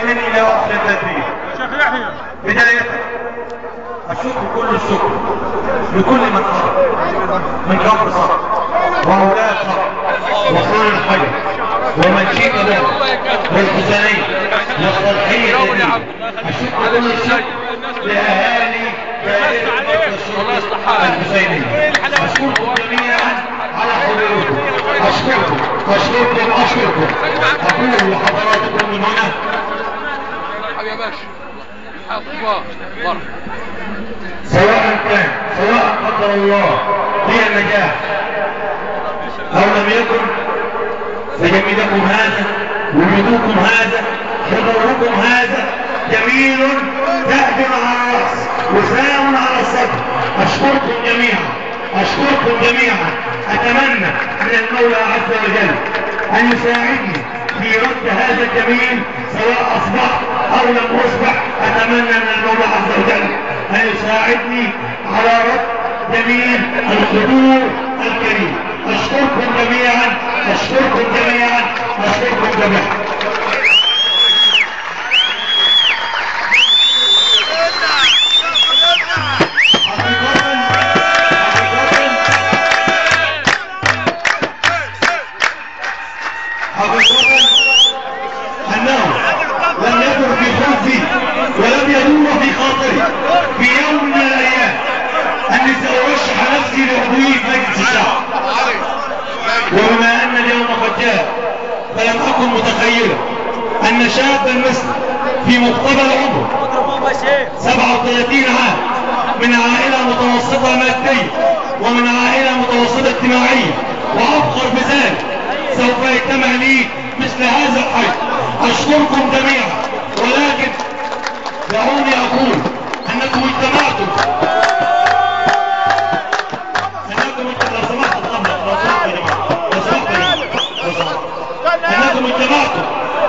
مني لا أحسن تدريب. بداية الشكر كل الشكر لكل من خرج من كفر صقر وأولاد صقر وصول الحي ومنشيك له والحسيني والصالحية الشكر كل الشكر لأهالي دائرة الحسينية. أشكركم جميعا على حضوركم. أشكركم أقول لحضراتكم من هنا سواء قدر الله هي النجاح أو لم يكن، فجميلكم هذا وجودكم هذا حضوركم هذا جميل تأجر على الرأس وسلام على الصدر. أشكركم جميعا. أتمنى من المولى عز وجل أن يساعدني في رد هذا الجميل سواء أصبح أو لم أصبح. أتمنى من المولى عز وجل أن يساعدني على رد جميل الحضور الكريم. أشكركم جميعا. أنه لم يدر في خلفي ولم يدور في خاطري في يوم من الأيام أني سأرشح نفسي لعضوية مجلس الشعب، وبما أن اليوم قد جاء فلم أكن متخيلا أن شابا مثلي في مقتبل عمره 37 عام من عائلة متوسطة مادية ومن عائلة متوسطة اجتماعية وأفخر بذلك سوف يجتمع لي مثل هذا الحي. أشكركم جميعا، ولكن دعوني أقول أنكم اجتمعتم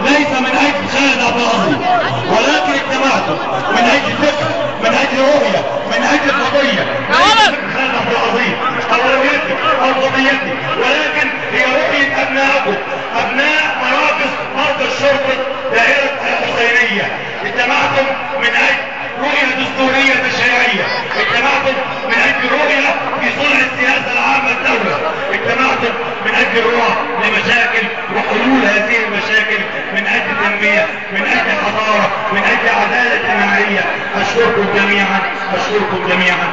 ليس من أجل خالد عبد العظيم، ولكن اجتمعتم من أجل فكر، من أجل رؤية، من أجل قضية. خالد عبد العظيم أولويتي أو قضيتي، ولكن هي رؤية أبنائكم، أبناء مراكز مركز شرطة دائرة الحسينية. اجتمعتم من أجل رؤية دستورية تشريعية، اجتمعتم من أجل رؤية في صلح السياسة العامة الدولة، اجتمعتم من أجل رؤى لمشاكل وحلول هذه المشاكل، من أجل تنمية، من أجل حضارة، من أجل عدالة اجتماعية. أشكركم جميعا.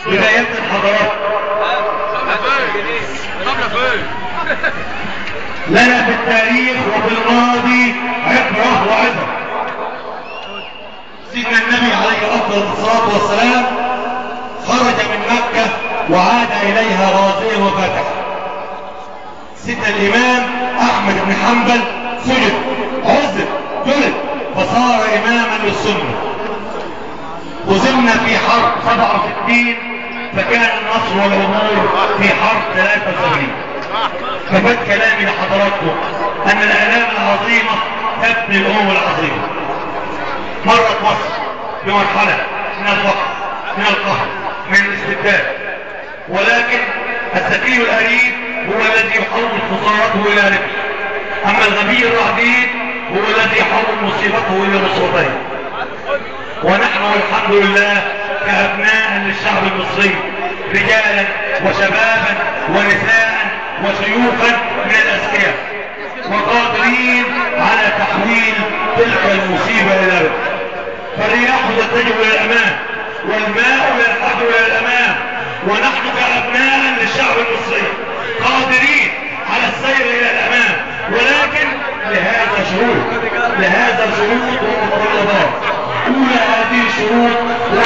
بداية الحضارات لنا في التاريخ وفي الماضي عبرة وعبرة. سيدنا النبي عليه أفضل الصلاة والسلام خرج من مكة وعاد إليها غازيا وفاتحا. سيدنا الإمام أحمد بن حنبل سجد، عزل، جلد، فصار إماما للسنة. وزمنا في حرب 67 فكان النصر والعبور في حرب 73. ففات كلامي لحضراتكم أن الآلام العظيمة تبني الأمم العظيمة. مرت مصر بمرحلة من الفقر، من القهر، من الاستبداد، ولكن الذكي الأريد هو الذي يحول خسارته إلى ربح، أما الغبي الرعديد هو الذي يحول مصيبته إلى نصرتين. ونحن والحمد لله كأبناء للشعب المصري رجالا وشبابا ونساء وشيوخا من الأذكياء وقادرين على تحويل تلك المصيبة إلى ربح. فالرياح تتجه إلى الأمام والماء يلحق إلى الأمام، ونحن كأبناء للشعب المصري قادرين على السير إلى الأمام، ولكن لهذا شروط ومتطلبات. أولى هذه الشروط هو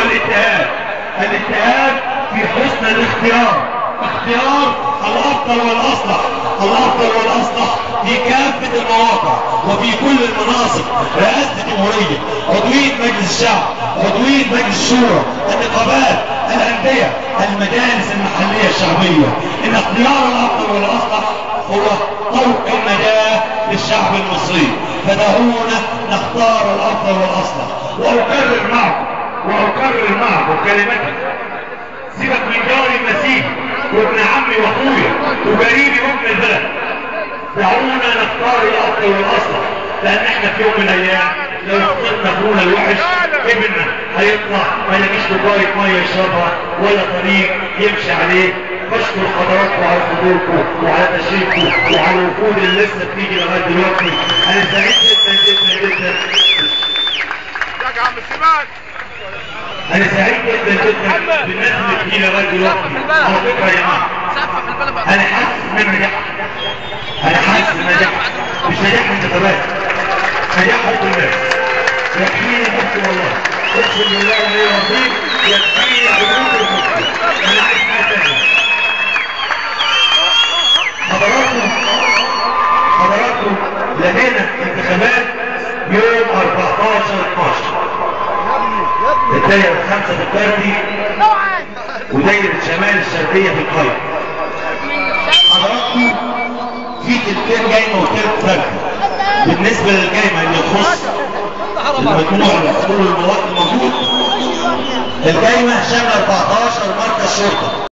الاتحاد في حسن الاختيار، اختيار الأفضل والأصلح في كافة المواقع وفي كل المناصب، رئاسة الجمهورية، عضوية مجلس الشعب، عضوية مجلس الشورى، النقابات، الأندية، المجالس المحلية الشعبية. إن اختيار الأفضل والأصلح هو طرق النجاة للشعب المصري، فدعونا نختار الأفضل والأصلح. وأكرر معكم كلمتي سيبك من جاري المسيح وابن عمي واخويا وقريبي وابن البلد. دعونا نختار الافضل والاصلح، لان احنا في يوم من الايام لو اخترنا اخونا الوحش ابننا هيطلع ما يلاقيش كوبايه ميه يشربها ولا طريق يمشي عليه. بشكر حضراتكم على حضوركم وعلى تشريفكم وعلى الوفود اللي لسه بتيجي لغايه دلوقتي. انا سعيد جدا جدا جدا. يا عم سيبك. انا سعيد جدا جدا بالناس اللي بتيجي لغايه دلوقتي. على فكره يا جماعه انا حاسس ان نجاح، انا حاسس ان نجاح مش نجاح انتخابات، نجاح حب الناس. يكفيني حب والله، اقسم بالله العلي العظيم يكفيني حب الحب. انا عايز حاجه ثانيه. حضراتكم لدينا انتخابات يوم 14/12 الدايره الخامسه في الكاردي ودايره شمال الشرقيه في القاهره. حضراتكم في تلتين جايمه وتلت فرق. بالنسبه للجايمه اللي تخص المجموع الحضور المواد الموجود، الجايمه شامله 14 مركز شرطه